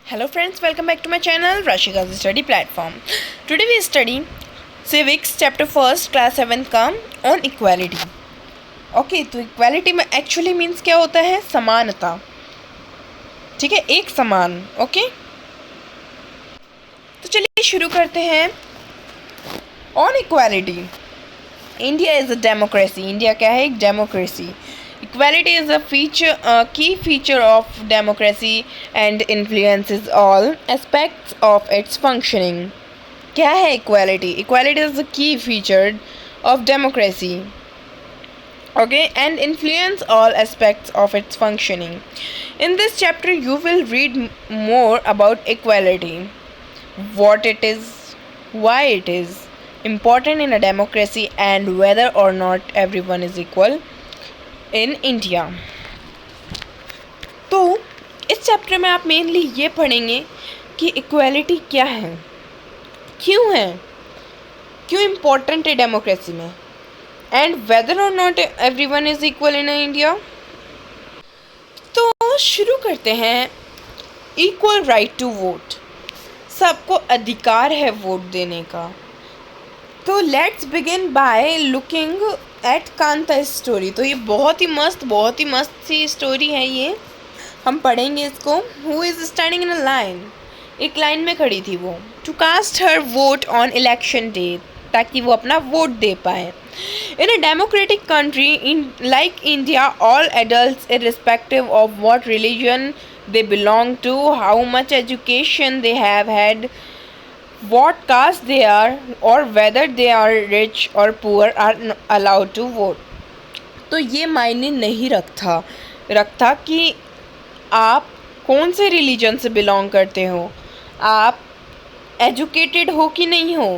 Hello friends, welcome back to my channel Rashika's Study Platform. Today we study Civics chapter 1st class 7 का on equality. Okay तो equality में actually means क्या होता है? समानता. ठीक है, एक समान. ओके तो चलिए शुरू करते हैं. On equality. India is a democracy. India क्या है? एक democracy. Equality is a key feature of democracy and influences all aspects of its functioning. क्या है equality? Equality is a key feature of democracy. Okay, and influence all aspects of its functioning. In this chapter, you will read more about equality, what it is, why it is important in a democracy, and whether or not everyone is equal in India. तो इस chapter में आप mainly ये पढ़ेंगे कि equality क्या है, क्यों है, क्यों इम्पोर्टेंट है डेमोक्रेसी में, एंड वेदर और not everyone is equal in India. तो शुरू करते हैं. Equal right to vote. सबको अधिकार है वोट देने का. तो let's begin by looking at Kanta story. तो ये बहुत ही मस्त सी स्टोरी है. ये हम पढ़ेंगे इसको. Who is standing in a line. एक लाइन में खड़ी थी वो. To cast her vote on election day. ताकि वो अपना वोट दे पाए. In a democratic country in like India, all adults irrespective of what religion they belong to, how much education they have had, what caste they are, or whether they are rich or poor, are allowed to vote. तो ये मायने नहीं रखता कि आप कौन से religion से बिलोंग करते हो, आप एजुकेटेड हो कि नहीं हो,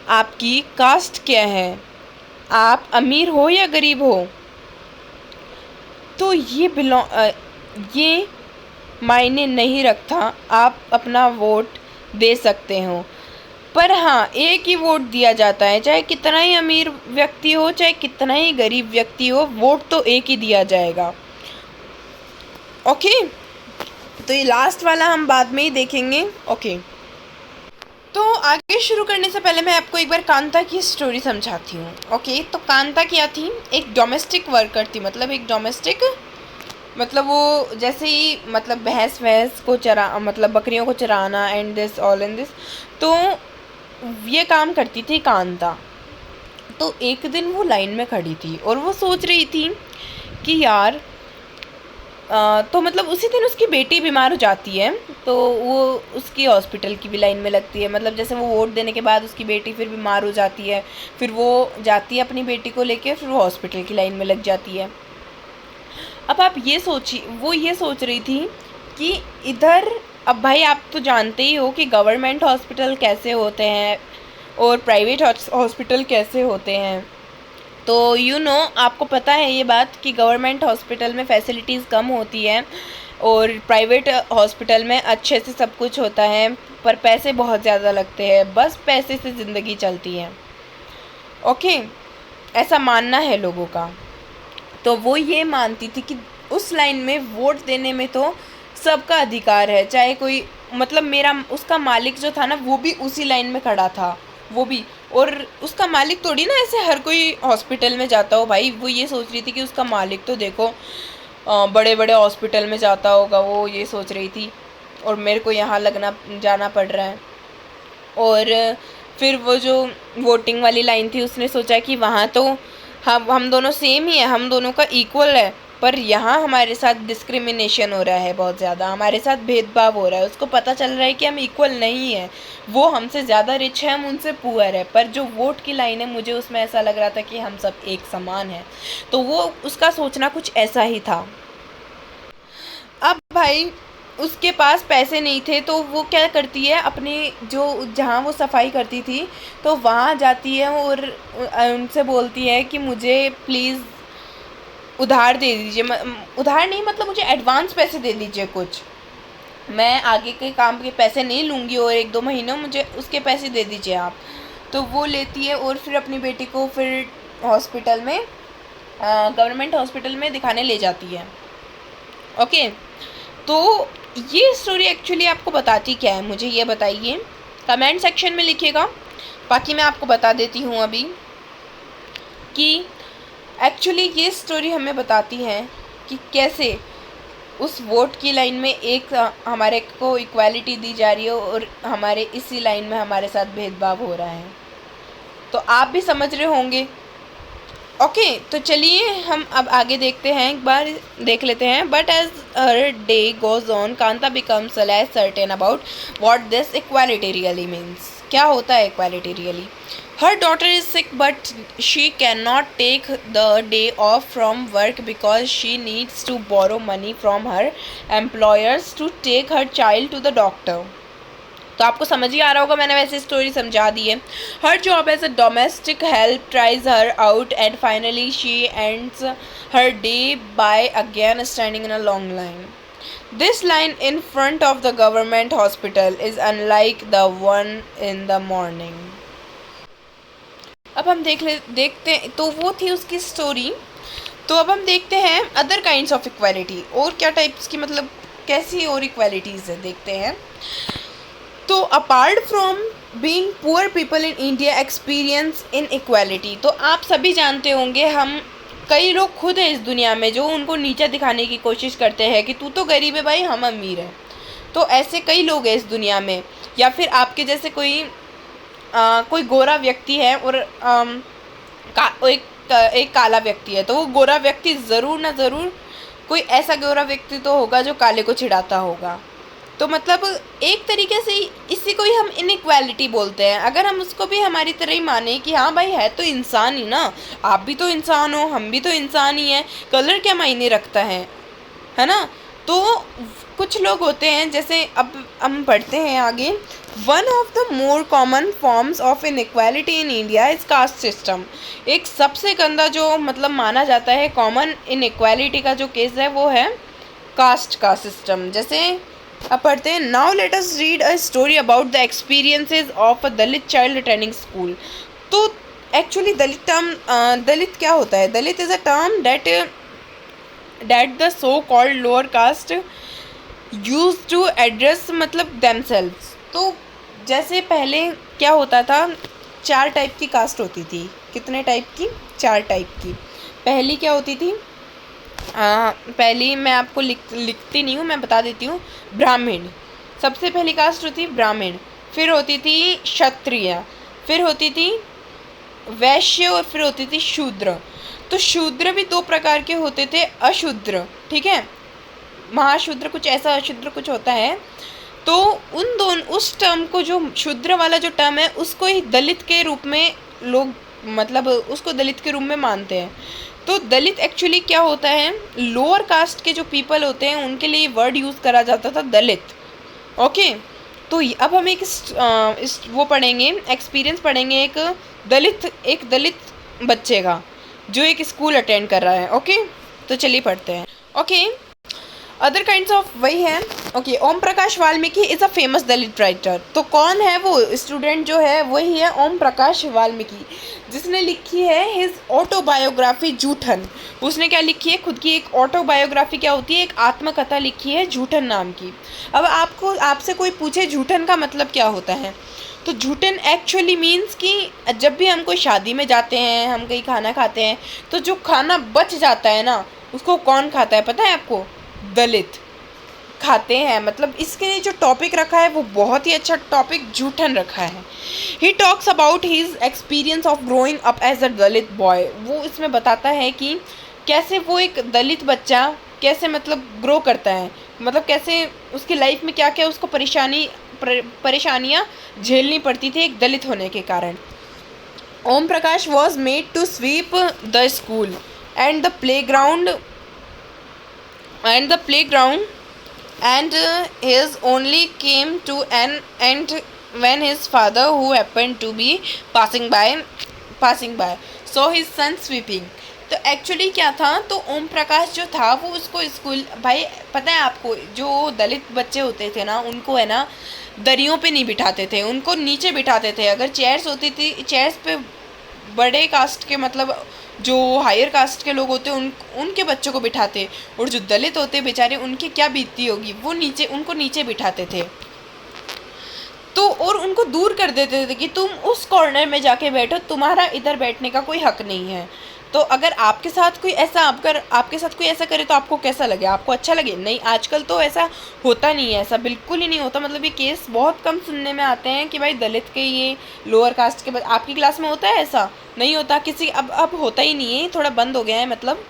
आपकी कास्ट क्या है, आप अमीर हो या गरीब हो. तो ये मायने नहीं रखता. आप अपना वोट दे सकते हो. पर हाँ, एक ही वोट दिया जाता है. चाहे कितना ही अमीर व्यक्ति हो, चाहे कितना ही गरीब व्यक्ति हो, वोट तो एक ही दिया जाएगा. ओके तो ये लास्ट वाला हम बाद में ही देखेंगे. ओके तो आगे शुरू करने से पहले मैं आपको एक बार कांता की स्टोरी समझाती हूँ. ओके तो कांता क्या थी? एक डोमेस्टिक वर्कर थी. मतलब वो जैसे ही भैंस को बकरियों को चराना and this all and this. तो ये काम करती थी कांता. तो एक दिन वो लाइन में खड़ी थी और वो सोच रही थी कि यार तो उसी दिन उसकी बेटी बीमार हो जाती है. तो वो उसकी हॉस्पिटल की भी लाइन में लगती है. जैसे वो वोट देने के बाद उसकी बेटी फिर बीमार हो जाती है. फिर वो जाती है अपनी बेटी को लेके, फिर वो हॉस्पिटल की लाइन में लग जाती है. अब आप ये सोच रही थी कि इधर, अब भाई आप तो जानते ही हो कि गवर्नमेंट हॉस्पिटल कैसे होते हैं और प्राइवेट हॉस्पिटल कैसे होते हैं. तो आपको पता है ये बात कि गवर्नमेंट हॉस्पिटल में फैसिलिटीज़ कम होती है और प्राइवेट हॉस्पिटल में अच्छे से सब कुछ होता है, पर पैसे बहुत ज़्यादा लगते हैं. बस पैसे से ज़िंदगी चलती है. ओके ऐसा मानना है लोगों का. तो वो ये मानती थी कि उस लाइन में वोट देने में तो सबका अधिकार है. चाहे कोई उसका मालिक जो था ना, वो भी उसी लाइन में खड़ा था. वो भी, और उसका मालिक थोड़ी ना ऐसे हर कोई हॉस्पिटल में जाता हो भाई. वो ये सोच रही थी कि उसका मालिक तो देखो बड़े बड़े हॉस्पिटल में जाता होगा. वो ये सोच रही थी और मेरे को यहाँ जाना पड़ रहा है. और फिर वो जो वोटिंग वाली लाइन थी, उसने सोचा कि वहाँ तो हम दोनों सेम ही है, हम दोनों का इक्वल है, पर यहाँ हमारे साथ डिस्क्रिमिनेशन हो रहा है. बहुत ज़्यादा हमारे साथ भेदभाव हो रहा है. उसको पता चल रहा है कि हम इक्वल नहीं हैं. वो हमसे ज़्यादा रिच है, हम उनसे पुअर है. पर जो वोट की लाइन है, मुझे उसमें ऐसा लग रहा था कि हम सब एक समान हैं. तो वो उसका सोचना कुछ ऐसा ही था. अब भाई उसके पास पैसे नहीं थे, तो वो क्या करती है, अपने जहाँ वो सफाई करती थी, तो वहाँ जाती है और उनसे बोलती है कि मुझे प्लीज़ उधार दे दीजिए. उधार नहीं, मुझे एडवांस पैसे दे दीजिए कुछ. मैं आगे के काम के पैसे नहीं लूँगी और 1-2 महीनों मुझे उसके पैसे दे दीजिए आप. तो वो लेती है और फिर अपनी बेटी को फिर हॉस्पिटल में, गवर्नमेंट हॉस्पिटल में दिखाने ले जाती है. ओके तो ये स्टोरी एक्चुअली आपको बताती क्या है, मुझे ये बताइए, कमेंट सेक्शन में लिखिएगा। बाकी मैं आपको बता देती हूँ अभी कि एक्चुअली ये स्टोरी हमें बताती है कि कैसे उस वोट की लाइन में एक हमारे को इक्वालिटी दी जा रही है और हमारे इसी लाइन में हमारे साथ भेदभाव हो रहा है। तो आप भी समझ रहे होंगे। ओके, तो चलिए हम अब आगे देखते हैं, एक बार देख लेते हैं। But as her day goes on, Kanta becomes less certain about what this equality really means. क्या होता है equality really? Her daughter is sick but she can not take the day off from work because she needs to borrow money from her employers to take her child to the doctor. तो आपको समझ ही आ रहा होगा, मैंने वैसे story समझा दी है। Her job as a domestic help tries her out and finally she ends her day by again standing in a long line. This line in front of the government hospital is unlike the one in the morning. अब हम देखते हैं, तो वो थी उसकी story. तो अब हम देखते हैं अदर काइंड्स ऑफ इक्वालिटी, और क्या टाइप्स की, मतलब कैसी और इक्वालिटीज़ है, देखते हैं। तो apart from being poor people in India experience in equality, तो आप सभी जानते होंगे, हम कई लोग खुद हैं इस दुनिया में जो उनको नीचा दिखाने की कोशिश करते हैं कि तू तो गरीब है भाई, हम अमीर हैं। तो ऐसे कई लोग हैं इस दुनिया में। या फिर आपके जैसे कोई गोरा व्यक्ति है और एक काला व्यक्ति है, तो वो गोरा व्यक्ति ज़रूर ना ज़रूर कोई ऐसा गोरा व्यक्ति तो होगा जो काले को चिढ़ाता होगा। तो मतलब एक तरीके से इसी को ही हम इनइक्वालिटी बोलते हैं। अगर हम उसको भी हमारी तरह ही माने कि हाँ भाई है तो इंसान ही ना, आप भी तो इंसान हो, हम भी तो इंसान ही हैं, कलर क्या मायने रखता है ना। तो कुछ लोग होते हैं, जैसे अब हम पढ़ते हैं आगे। One of the more common forms of inequality in India is caste system. एक सबसे गंदा जो मतलब माना जाता है कॉमन इनइक्वालिटी का जो केस है वो है कास्ट का सिस्टम। जैसे अब पढ़ते हैं। Now let us read a story about the experiences of a Dalit child attending school. तो एक्चुअली दलित क्या होता है? Dalit is a term that the so called lower caste use to address मतलब देमसेल्व्स। तो जैसे पहले क्या होता था, 4 टाइप की कास्ट होती थी। कितने टाइप की? 4 टाइप की। पहली क्या होती थी? पहली मैं आपको लिखती नहीं हूँ, मैं बता देती हूँ। ब्राह्मण, सबसे पहली कास्ट होती ब्राह्मण। फिर होती थी क्षत्रिय, फिर होती थी वैश्य, और फिर होती थी शूद्र। तो शूद्र भी 2 प्रकार के होते थे, अशूद्र, ठीक है, महाशूद्र कुछ ऐसा, अशूद्र कुछ होता है। तो उस टर्म को, जो शूद्र वाला जो टर्म है, उसको ही दलित के रूप में लोग मतलब उसको दलित के रूप में मानते हैं। तो दलित एक्चुअली क्या होता है, लोअर कास्ट के जो पीपल होते हैं उनके लिए वर्ड यूज़ करा जाता था दलित। ओके, तो अब हम वो पढ़ेंगे, एक्सपीरियंस पढ़ेंगे एक दलित बच्चे का जो एक स्कूल अटेंड कर रहा है। ओके, तो चलिए पढ़ते हैं। ओके, अदर काइंड्स ऑफ वही है। Okay, Om Prakash Valmiki is a famous Dalit writer. तो कौन है वो स्टूडेंट जो है? वही है ओम प्रकाश वाल्मीकि, जिसने लिखी है हिज ऑटोबायोग्राफी जूठन। उसने क्या लिखी है? खुद की एक ऑटोबायोग्राफी। क्या होती है? एक आत्मकथा लिखी है जूठन नाम की। अब आपसे कोई पूछे जूठन का मतलब क्या होता है, तो जूठन एक्चुअली मीन्स कि जब भी हम कोई शादी में जाते हैं, हम कहीं खाना खाते हैं, तो जो खाना बच जाता है ना, उसको कौन खाता है पता है आपको? दलित खाते हैं। मतलब इसके लिए जो टॉपिक रखा है वो बहुत ही अच्छा टॉपिक जूठन रखा है। He talks about his experience of growing up as a Dalit boy. वो इसमें बताता है कि कैसे वो एक दलित बच्चा कैसे मतलब ग्रो करता है, मतलब कैसे उसकी लाइफ में क्या क्या उसको परेशानियाँ झेलनी पड़ती थी एक दलित होने के कारण। Om Prakash was made to sweep the school and the playground and his only came to an end when his father, who happened to be passing by saw his son sweeping। तो एक्चुअली क्या था, तो ओम प्रकाश जो था वो उसको स्कूल, भाई पता है आपको, जो दलित बच्चे होते थे ना, उनको है ना दरियों पे नहीं बिठाते थे, उनको नीचे बिठाते थे। अगर चेयर्स होती थी, चेयर्स पे बड़े कास्ट के मतलब जो हायर कास्ट के लोग होते उन उनके बच्चों को बिठाते, और जो दलित होते बेचारे उनकी क्या बीतती होगी, वो नीचे उनको नीचे बिठाते थे। तो और उनको दूर कर देते थे कि तुम उस कॉर्नर में जाके बैठो, तुम्हारा इधर बैठने का कोई हक नहीं है। तो अगर आपके साथ कोई ऐसा करे तो आपको कैसा लगे, आपको अच्छा लगे? नहीं, आजकल तो ऐसा होता नहीं है, ऐसा बिल्कुल ही नहीं होता। मतलब ये केस बहुत कम सुनने में आते हैं कि भाई दलित के ये लोअर कास्ट के आपकी क्लास में होता है, ऐसा नहीं होता किसी। अब होता ही नहीं है, थोड़ा बंद हो गया है, मतलब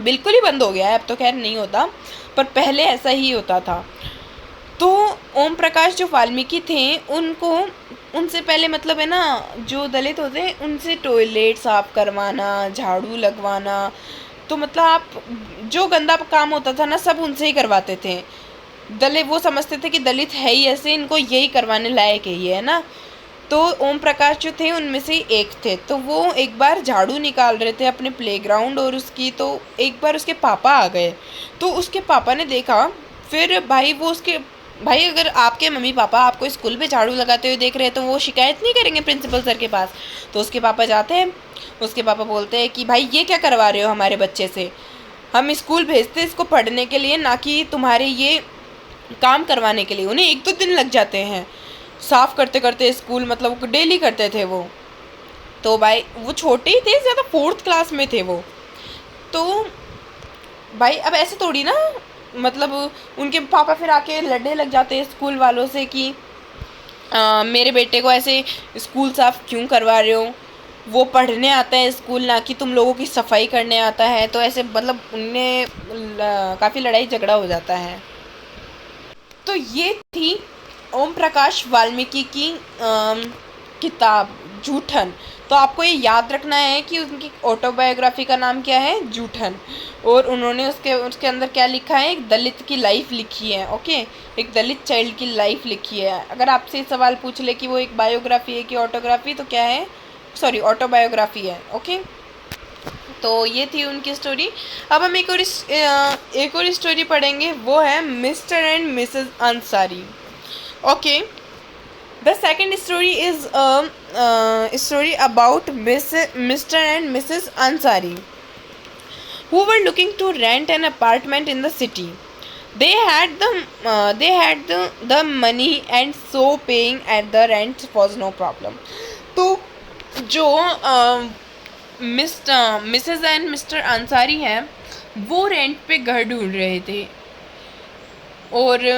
बिल्कुल ही बंद हो गया है, अब तो खैर नहीं होता, पर पहले ऐसा ही होता था। तो ओम प्रकाश जो वाल्मीकि थे उनको उनसे पहले मतलब है ना, जो दलित होते हैं उनसे टॉयलेट साफ करवाना, झाड़ू लगवाना, तो मतलब आप जो गंदा काम होता था ना सब उनसे ही करवाते थे। दलित वो समझते थे कि दलित है ही ऐसे, इनको यही करवाने लायक है ये, है ना। तो ओम प्रकाश जो थे उनमें से एक थे। तो वो एक बार झाड़ू निकाल रहे थे अपने प्लेग्राउंड और उसकी, तो एक बार उसके पापा आ गए। तो उसके पापा ने देखा, फिर भाई अगर आपके मम्मी पापा आपको स्कूल में झाड़ू लगाते हुए देख रहे हैं तो वो शिकायत नहीं करेंगे प्रिंसिपल सर के पास। तो उसके पापा जाते हैं, उसके पापा बोलते हैं कि भाई ये क्या करवा रहे हो हमारे बच्चे से, हम स्कूल भेजते इसको पढ़ने के लिए, ना कि तुम्हारे ये काम करवाने के लिए। उन्हें 1-2 दिन लग जाते हैं साफ़ करते करते स्कूल, मतलब डेली करते थे वो। तो भाई वो छोटे ही थे, ज़्यादा 4th क्लास में थे वो। तो भाई अब ऐसे थोड़ी ना, मतलब उनके पापा फिर आके लड़ने लग जाते हैं स्कूल वालों से कि मेरे बेटे को ऐसे स्कूल साफ क्यों करवा रहे हो, वो पढ़ने आता है स्कूल, ना कि तुम लोगों की सफाई करने आता है। तो ऐसे मतलब उनमें काफ़ी लड़ाई झगड़ा हो जाता है। तो ये थी ओम प्रकाश वाल्मीकि की किताब जूठन। तो आपको ये याद रखना है कि उनकी ऑटोबायोग्राफी का नाम क्या है, जूठन। और उन्होंने उसके अंदर क्या लिखा है, एक दलित की लाइफ लिखी है। ओके, एक दलित चाइल्ड की लाइफ लिखी है। अगर आपसे सवाल पूछ ले कि वो एक बायोग्राफी है कि ऑटोग्राफी, तो क्या है, सॉरी ऑटोबायोग्राफी है। ओके, तो ये थी उनकी स्टोरी। अब हम एक और स्टोरी पढ़ेंगे, वो है mister and Mrs Ansari. Okay, the second story is a story about Mr. and Mrs. Ansari, who were looking to rent an apartment in the city. They had the money, and so paying at the rent was no problem. तो जो Mrs and mister Ansari हैं वो rent पे घर ढूंढ रहे थे, और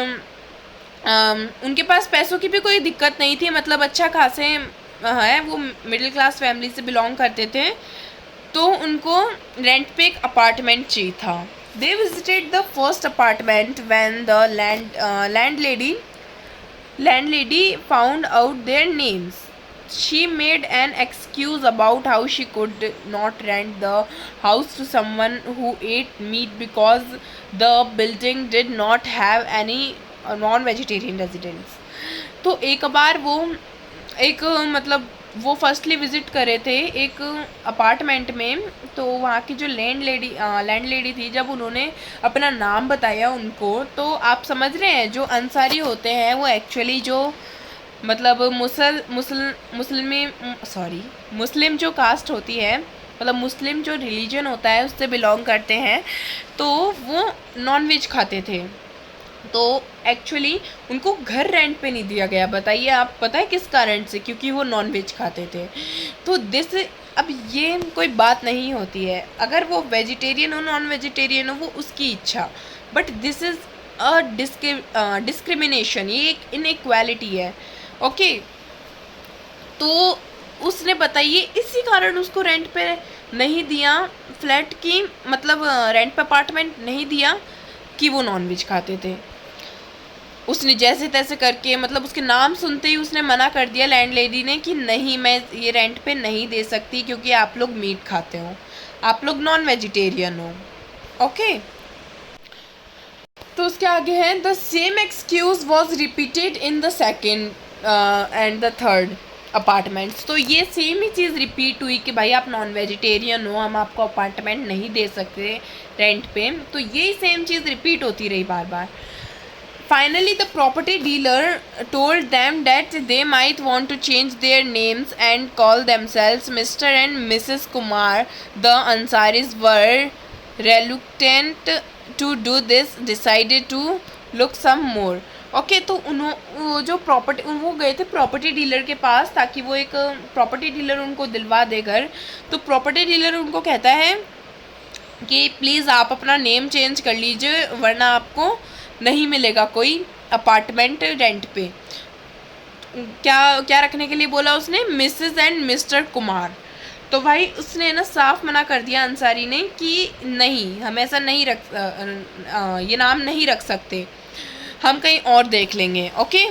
उनके पास पैसों की भी कोई दिक्कत नहीं थी, मतलब अच्छा खासे है, वो मिडिल क्लास फैमिली से बिलोंग करते थे। तो उनको रेंट पे एक अपार्टमेंट चाहिए था। They visited the first apartment when the landlady found out their names. She made an excuse about how she could not rent the house to someone who ate meat because the building did not have any non-vegetarian residents. तो एक बार वो मतलब वो firstly visit करे थे एक apartment में। तो वहाँ की जो लैंडलेडी थी, जब उन्होंने अपना नाम बताया उनको, तो आप समझ रहे हैं जो अंसारी होते हैं वो एक्चुअली जो मतलब मुस्लिम जो कास्ट होती है, मतलब मुस्लिम जो रिलीजन होता है उससे बिलोंग करते हैं। तो वो नॉन वेज खाते थे, तो एक्चुअली उनको घर रेंट पे नहीं दिया गया। बताइए आप, पता है किस कारण से? क्योंकि वो नॉन वेज खाते थे। तो अब ये कोई बात नहीं होती है, अगर वो वेजिटेरियन हो नॉन वेजिटेरियन हो वो उसकी इच्छा, but this is a discrimination, ये एक इनइक्वालिटी है। ओके, तो उसने बताइए इसी कारण उसको रेंट पे नहीं दिया फ्लैट की, मतलब रेंट पे अपार्टमेंट नहीं दिया कि वो नॉनवेज खाते थे। उसने जैसे तैसे करके, मतलब उसके नाम सुनते ही उसने मना कर दिया लैंडलेडी ने कि नहीं, मैं ये रेंट पे नहीं दे सकती क्योंकि आप लोग मीट खाते हो, आप लोग नॉन वेजिटेरियन हो। ओके, तो उसके आगे है the same excuse was repeated in the second and the third apartments. तो ये सेम ही चीज़ रिपीट हुई कि भाई आप नॉन वेजिटेरियन हो, हम आपको अपार्टमेंट नहीं दे सकते रेंट पे। तो यही सेम चीज़ रिपीट होती रही बार बार। Finally, the property dealer told them that they might want to change their names and call themselves Mr. and Mrs. Kumar. The Ansaris were reluctant to do this, decided to look some more. Okay तो वो जो property वो गए थे property dealer के पास ताकि वो एक प्रॉपर्टी डीलर उनको दिलवा दे घर. तो प्रॉपर्टी डीलर उनको कहता है कि प्लीज़ आप अपना नेम चेंज कर लीजिए वरना आपको नहीं मिलेगा कोई अपार्टमेंट रेंट पे. क्या क्या रखने के लिए बोला उसने? Mrs and mister Kumar. तो भाई उसने ना साफ मना कर दिया अंसारी ने कि नहीं, हम ऐसा नहीं रख ये नाम नहीं रख सकते, हम कहीं और देख लेंगे. ओके.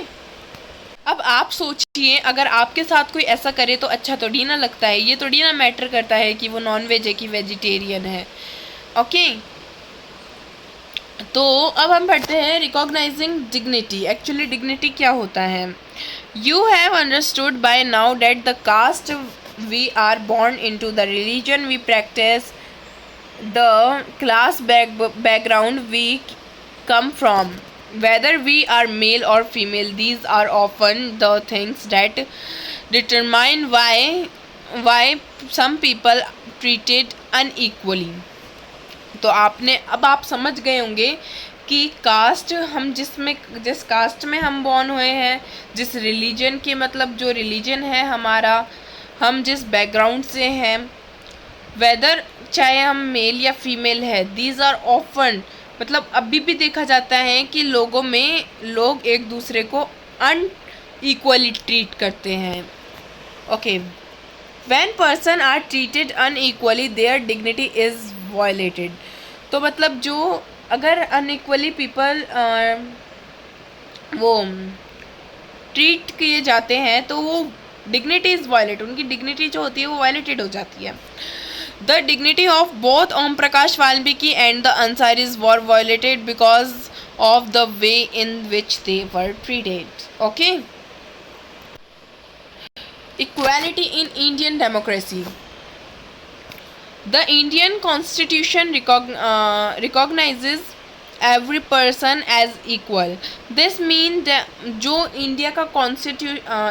अब आप सोचिए अगर आपके साथ कोई ऐसा करे तो अच्छा थोड़ी ना लगता है. ये थोड़ी ना मैटर करता है कि वो नॉन वेज है कि वेजिटेरियन है. ओके. तो अब हम पढ़ते हैं रिकॉग्नाइजिंग डिग्निटी. एक्चुअली डिग्निटी क्या होता है? You have understood by now that the caste we are born into, the religion we practice, the class background we come from, whether we are male or female, these are often the things that determine why some people treated unequally. तो अब आप समझ गए होंगे कि cast, हम जिस cast में हम बॉर्न हुए हैं, जिस रिलीजन के मतलब जो रिलीजन है हमारा, हम जिस बैकग्राउंड से हैं, वेदर चाहे हम मेल या फीमेल है, दीज आर ऑफन मतलब अभी भी देखा जाता है कि लोगों में लोग एक दूसरे को अनइक्वली ट्रीट करते हैं. Okay. When person are treated unequally their dignity is violated. तो मतलब जो अगर अनइक्वली पीपल वो ट्रीट किए जाते हैं तो वो डिग्निटी इज़ वायलेट, उनकी डिग्निटी जो होती है वो वायलेटेड हो जाती है. The dignity of both Om Prakash Valmiki and the Ansaris were violated because of the way in which they were treated. Okay. Equality in Indian democracy. The Indian Constitution recognizes every person as equal. This means जो India का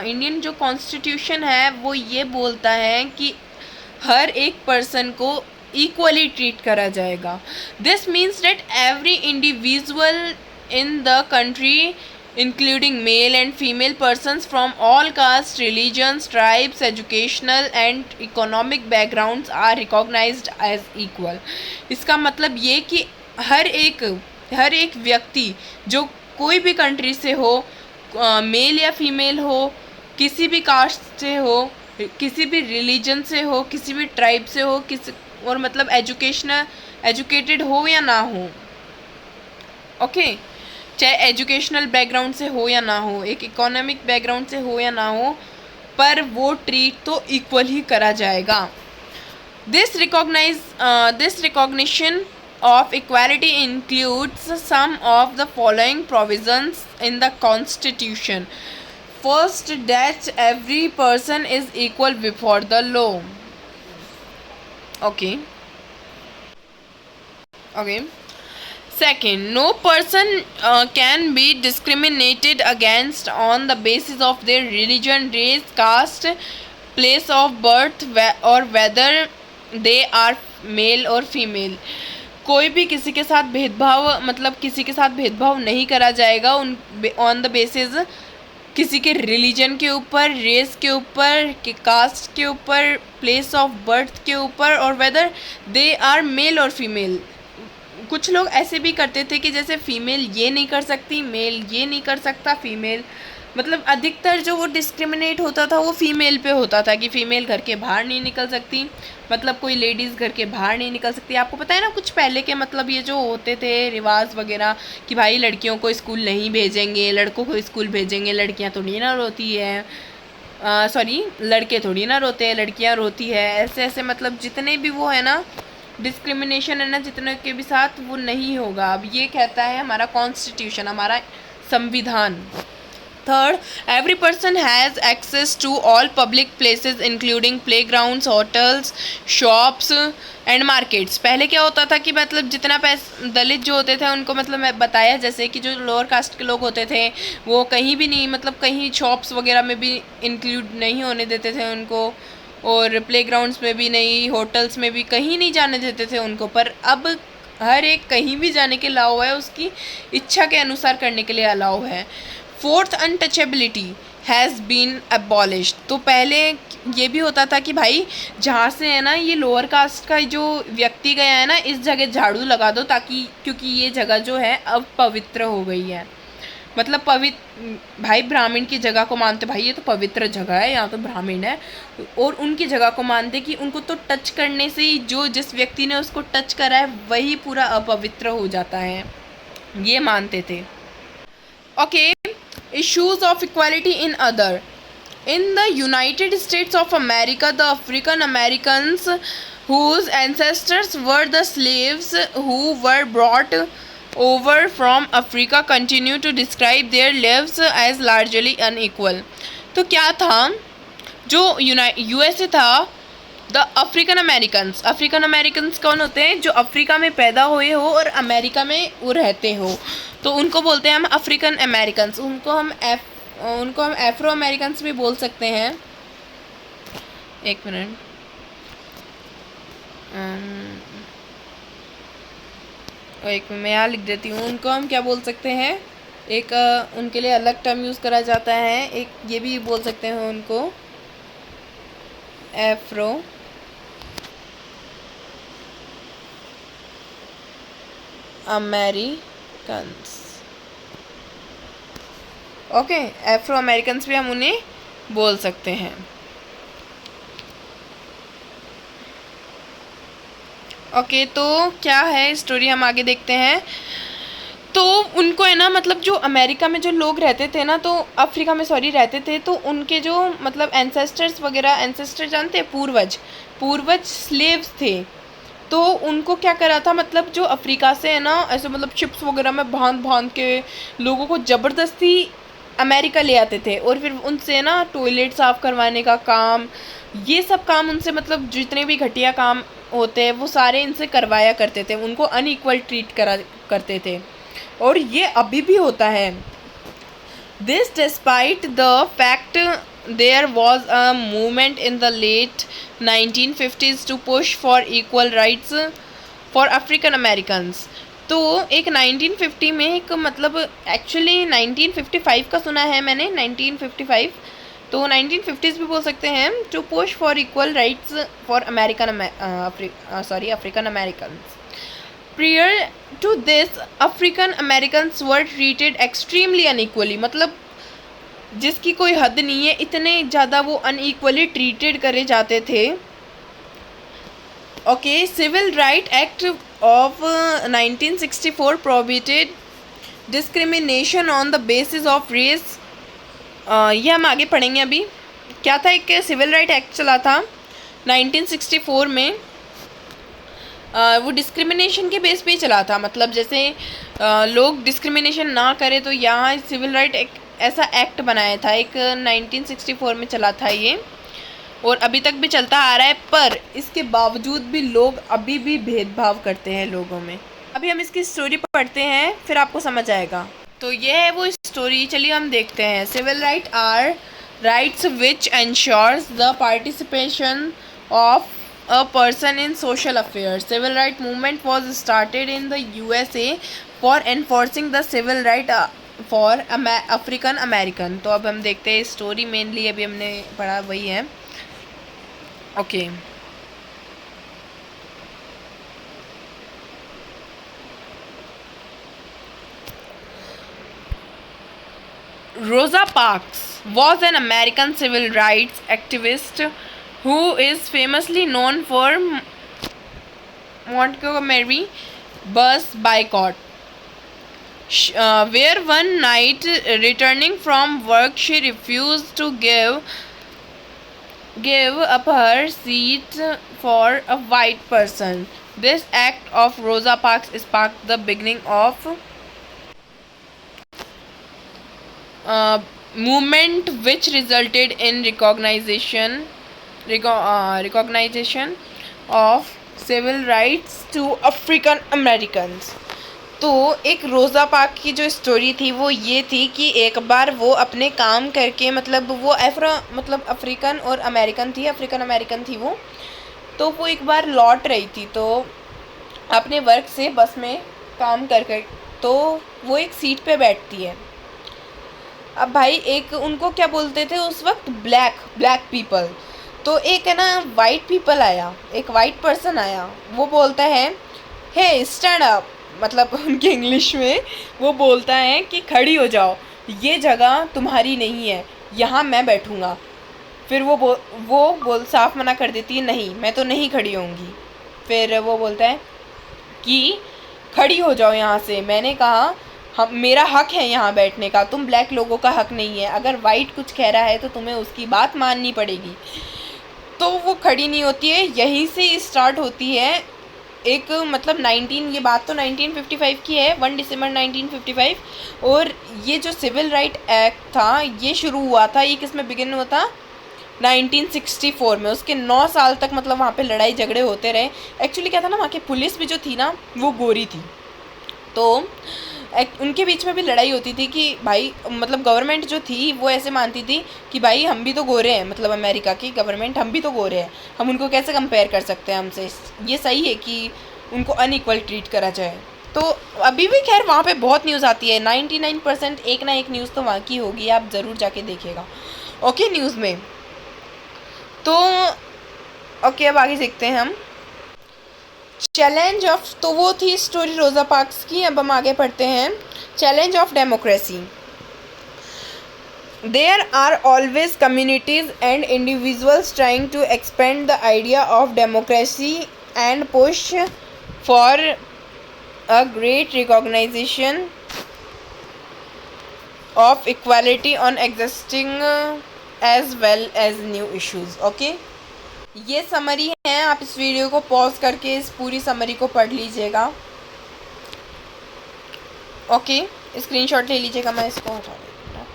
Indian जो constitution है वो ये बोलता है कि हर एक पर्सन को इक्वली ट्रीट करा जाएगा. This means that every individual in the country including male and female persons from all castes, religions, tribes, educational and economic backgrounds are recognized as equal. इसका मतलब ये कि हर एक व्यक्ति जो कोई भी कंट्री से हो, मेल या फीमेल हो, किसी भी कास्ट से हो, किसी भी रिलीजन से हो, किसी भी ट्राइब से हो, और मतलब एजुकेटेड हो या ना हो. ओके. चाहे एजुकेशनल बैकग्राउंड से हो या ना हो, एक इकोनॉमिक बैकग्राउंड से हो या ना हो, पर वो ट्रीट तो इक्वल ही करा जाएगा. This recognition of equality includes some of the following provisions in the constitution. First, that every person is equal before the law. Okay. Second, no person can be discriminated against on the basis of their religion, race, caste, place of birth or whether they are male or female. कोई भी किसी के साथ भेदभाव नहीं करा जाएगा on the basis किसी के रिलीजन के ऊपर, रेस के ऊपर, कास्ट के ऊपर, प्लेस ऑफ बर्थ के ऊपर, और वेदर दे आर मेल और फीमेल. कुछ लोग ऐसे भी करते थे कि जैसे फीमेल ये नहीं कर सकती, मेल ये नहीं कर सकता, फीमेल मतलब अधिकतर जो वो डिस्क्रिमिनेट होता था वो फीमेल पे होता था कि फ़ीमेल घर के बाहर नहीं निकल सकती, मतलब कोई लेडीज़ घर के बाहर नहीं निकल सकती. आपको पता है ना कुछ पहले के मतलब ये जो होते थे रिवाज वगैरह कि भाई लड़कियों को स्कूल नहीं भेजेंगे, लड़कों को स्कूल भेजेंगे, लड़कियाँ थोड़ी ना रोती है, सॉरी लड़के थोड़ी ना रोते हैं, लड़कियाँ रोती है, ऐसे ऐसे मतलब जितने भी वो है ना डिस्क्रिमिनेशन है ना जितने के भी साथ वो नहीं होगा. अब ये कहता है हमारा कॉन्स्टिट्यूशन, हमारा संविधान. Third, every person has access to all public places including playgrounds, hotels, shops and markets. पहले क्या होता था कि मतलब जितना दलित जो होते थे उनको मतलब मैं बताया जैसे कि जो लोअर कास्ट के लोग होते थे वो कहीं भी नहीं मतलब कहीं शॉप्स वगैरह में भी इंक्लूड नहीं होने देते थे उनको, और प्लेग्राउंड्स में भी नहीं, होटल्स में भी कहीं नहीं जाने देते थे उनको. पर अब हर एक कहीं भी जाने के अलाउ है, उसकी इच्छा के अनुसार करने के लिए अलाउ है. Fourth, untouchability has been abolished. तो पहले ये भी होता था कि भाई जहाँ से है ना ये लोअर कास्ट का जो व्यक्ति गया है ना इस जगह झाड़ू लगा दो, ताकि क्योंकि ये जगह जो है अब पवित्र हो गई है. मतलब पवित्र भाई ब्राह्मण की जगह को मानते, भाई ये तो पवित्र जगह है, यहाँ तो ब्राह्मण है, और उनकी जगह को मानते कि उनको तो टच करने से ही जो जिस व्यक्ति ने उसको टच करा है वही पूरा अपवित्र हो जाता है, ये मानते थे. Okay, issues of equality in other. In the United States of America, the African Americans whose ancestors were the slaves who were brought over from Africa continue to describe their lives as largely unequal. तो क्या था जो USA था, the African Americans कौन होते हैं? जो Africa में पैदा हुए हो और अमेरिका में वो रहते हो, तो उनको बोलते हैं हम अफ्रीकन अमेरिकन्स. उनको हम एफ्रो अमेरिकन्स भी बोल सकते हैं. एक मिनट, मैं यहाँ लिख देती हूँ. उनको हम क्या बोल सकते हैं? एक उनके लिए अलग टर्म यूज़ करा जाता है, एक ये भी बोल सकते हैं उनको Afro Americans. Okay, Afro Americans भी हम उन्हें बोल सकते हैं. ओके, तो क्या है स्टोरी, हम आगे देखते हैं. तो उनको है ना मतलब जो अमेरिका में जो लोग रहते थे ना, तो अफ्रीका में रहते थे, तो उनके जो मतलब एंसेस्टर्स वगैरह, एंसेस्टर जानते हैं, पूर्वज स्लेव्स थे. तो उनको क्या करा था, मतलब जो अफ्रीका से है ना ऐसे मतलब शिप्स वगैरह में बांध के लोगों को ज़बरदस्ती अमेरिका ले आते थे, और फिर उनसे ना टॉयलेट साफ़ करवाने का काम, ये सब काम उनसे मतलब जितने भी घटिया काम होते हैं वो सारे इनसे करवाया करते थे. उनको अनइक्वल ट्रीट करा करते थे, और ये अभी भी होता है. This despite the fact there was a movement in the late 1950s to push for equal rights for African Americans. तो एक 1950 में एक मतलब एक्चुअली 1955 का सुना है मैंने, 1955, तो 1950s भी बोल सकते हैं. To push for equal rights for African Americans. Prior to this, African Americans were treated extremely unequally. मतलब जिसकी कोई हद नहीं है, इतने ज़्यादा वो अनइक्वली ट्रीटेड करे जाते थे. Okay, civil right act of 1964 prohibited discrimination on the basis of race. ये हम आगे पढ़ेंगे. अभी क्या था, एक सिविल राइट एक्ट चला था 1964 में. वो डिस्क्रिमिनेशन के बेस पे ही चला था. मतलब जैसे लोग डिस्क्रिमिनेशन ना करें, तो यहाँ सिविल राइट एक ऐसा एक्ट बनाया था, एक 1964 में चला था ये, और अभी तक भी चलता आ रहा है. पर इसके बावजूद भी लोग अभी भी भेदभाव करते हैं लोगों में. अभी हम इसकी स्टोरी पढ़ते हैं, फिर आपको समझ आएगा. तो ये है वो स्टोरी, चलिए हम देखते हैं. Civil right are rights which ensures the participation of a person in social affairs. Civil right movement was started in the USA for enforcing the civil right for African American. तो अब हम देखते हैं story. Mainly अभी हमने पढ़ा वही है. Okay, Rosa Parks was an American civil rights activist who is famously known for Montgomery bus boycott, where one night returning from work she refused to give up her seat for a white person. This act of Rosa Parks sparked the beginning of movement which resulted in recognition of civil rights to African Americans। तो एक रोज़ा park की जो story थी वो ये थी कि एक बार वो अपने काम करके, मतलब वो अफ्रीकन और अमेरिकन थी, अफ्रीकन अमेरिकन थी वो। तो वो एक बार लौट रही थी तो अपने वर्क से बस में काम कर कर, तो वो एक सीट पे बैठती है। अब भाई एक उनको क्या बोलते थे उस वक्त, ब्लैक पीपल। तो एक है ना वाइट पीपल आया, एक वाइट पर्सन आया, वो बोलता है हे स्टैंड अप, मतलब उनके इंग्लिश में वो बोलता है कि खड़ी हो जाओ, ये जगह तुम्हारी नहीं है, यहाँ मैं बैठूँगा। फिर वो साफ मना कर देती है, नहीं मैं तो नहीं खड़ी होंगी। फिर वो बोलता है कि खड़ी हो जाओ यहाँ से, मैंने कहा हम, मेरा हक है यहाँ बैठने का, तुम ब्लैक लोगों का हक नहीं है, अगर वाइट कुछ कह रहा है तो तुम्हें उसकी बात माननी पड़ेगी। तो वो खड़ी नहीं होती है। यहीं से स्टार्ट होती है एक, मतलब 19, ये बात तो 1955 की है, 1 दिसंबर 1955। और ये जो सिविल राइट एक्ट था ये शुरू हुआ था, ये किस में बिगिन हुआ था, 1964 में। उसके 9 साल तक मतलब वहाँ पे लड़ाई झगड़े होते रहे। एक्चुअली क्या था ना, वहाँ की पुलिस भी जो थी ना वो गोरी थी, तो उनके बीच में भी लड़ाई होती थी कि भाई, मतलब गवर्नमेंट जो थी वो ऐसे मानती थी कि भाई हम भी तो गोरे हैं, मतलब अमेरिका की गवर्नमेंट, हम भी तो गोरे हैं, हम उनको कैसे कंपेयर कर सकते हैं हमसे, ये सही है कि उनको अनइक्वल ट्रीट करा जाए। तो अभी भी खैर वहाँ पे बहुत न्यूज़ आती है, 99% एक ना एक न्यूज़ तो वहाँ की होगी, आप ज़रूर जाके देखिएगा। ओके, न्यूज़ में तो ओके, अब आगे देखते हैं हम चैलेंज ऑफ, तो वो थी स्टोरी रोज़ा पार्क्स की। अब हम आगे पढ़ते हैं challenge of democracy. There are always communities and individuals trying to expand the idea of democracy and push for a great recognisation of equality on existing as well as new issues. Okay, ये summary है, आप इस video को pause करके इस पूरी summary को पढ़ लीजिएगा। ओके, स्क्रीनशॉट ले लीजिएगा, मैं इसको हटा देती हूँ।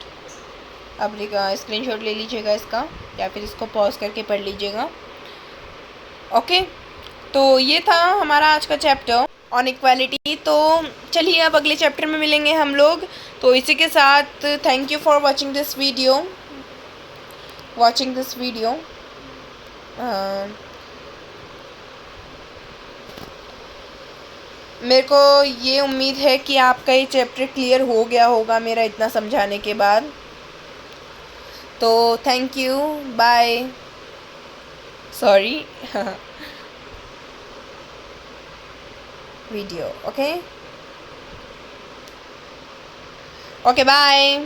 अब स्क्रीनशॉट ले लीजिएगा इसका, या फिर इसको पॉज करके पढ़ लीजिएगा। ओके, तो ये था हमारा आज का चैप्टर ऑन इक्वालिटी। तो चलिए अब अगले चैप्टर में मिलेंगे हम लोग। तो इसी के साथ thank you for watching this video, मेरे को ये उम्मीद है कि आपका ये चैप्टर क्लियर हो गया होगा मेरा इतना समझाने के बाद। तो thank you, bye, sorry video. Okay, bye.